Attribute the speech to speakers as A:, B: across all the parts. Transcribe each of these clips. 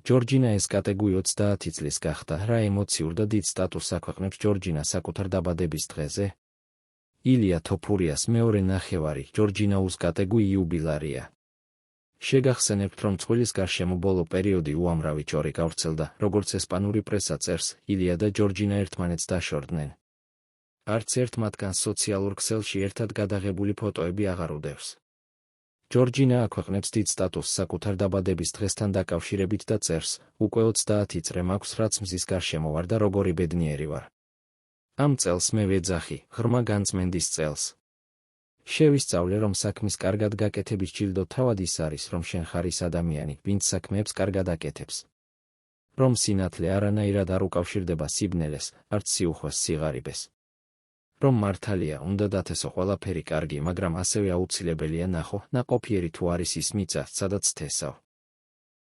A: ჯორჯინა ეს კატეგორი 30 წლის გახდა, რა ემოციურ და დიდ სტატუსს აქვეყნებს ჯორჯინა საკუთარ დაბადების დღეზე. ილია თოფურიას მეორე ნახევარი, ჯორჯინაუს კატეგორი იუბილარია. შეგახსენებთ, რომ წყვილის გარშემო ბოლო პერიოდი უამრავი ჭორი გავრცელდა, როგორც ესპანური პრესა წერს, ილია და ჯორჯინა ერთმანეთს დაშორდნენ. არც ერთ მათგანს სოციალურ ქსელში ერთად გადაღებული ფოტოები აღარ უდევს. ჯორჯინა აქვეყნებს დიდ სტატუსს საკუთარ დაბადების დღესთან დაკავშირებით და წერს, უკვე 30 წრე მაქვს, რაც მზის გარშემო ვარ და როგორი ბედნიერი ვარ. ამ წელს მე ვეძახი, ღრმა განწმენდის წელს. შევისწავლე, რომ საქმის კარგად გაკეთების ჯილდო თავად ის არის, რომ შენ ხარ ის ადამიანი, ვინც საქმეებს კარგად აკეთებს. რომ სინათლე არანაირად არ უკავშირდება სიბნელეს, არც სიუხვეს სიღარიბეს. რომ მართალია, უნდა დათესო ყველაფერი კარგი, მაგრამ ასევე აუცილებელია ნახო, ნაყოფიერი თუ არის ის მიწა, სადაც თესავ.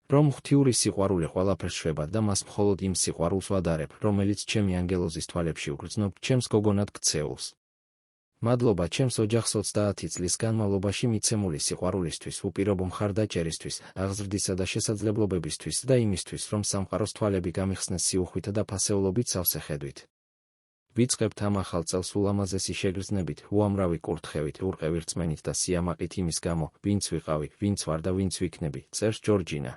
A: რომ ღვთიური სიყვარული ყველაფერს შვება და მას მხოლოდ იმ სიყვარულს ვადარებ, რომელიც ჩემი ანგელოზის თვალებში უგრძნობ ჩემს გოგონად ქცეულს. მადლობა ჩემს ოჯახს 30 წლის განმავლობაში მიცემული სიყვარულისთვის, უპირობო მხარდაჭერისთვის, აღზრდისა და შესაძლებლობებისთვის და იმისთვის, რომ სამყაროს თვალები გამიხსნეს სიუხვით და ფასეულობით სავსე ხედვით. ვიწყებთ ამ ახალ წელს ულამაზესი შეგრძნებით, უამრავი კურთხევით, ურყევი რწმენით და სიამაყით იმის გამო, ვინც ვიყავი, ვინც ვარ და ვინც ვიქნები, წერს ჯორჯინა.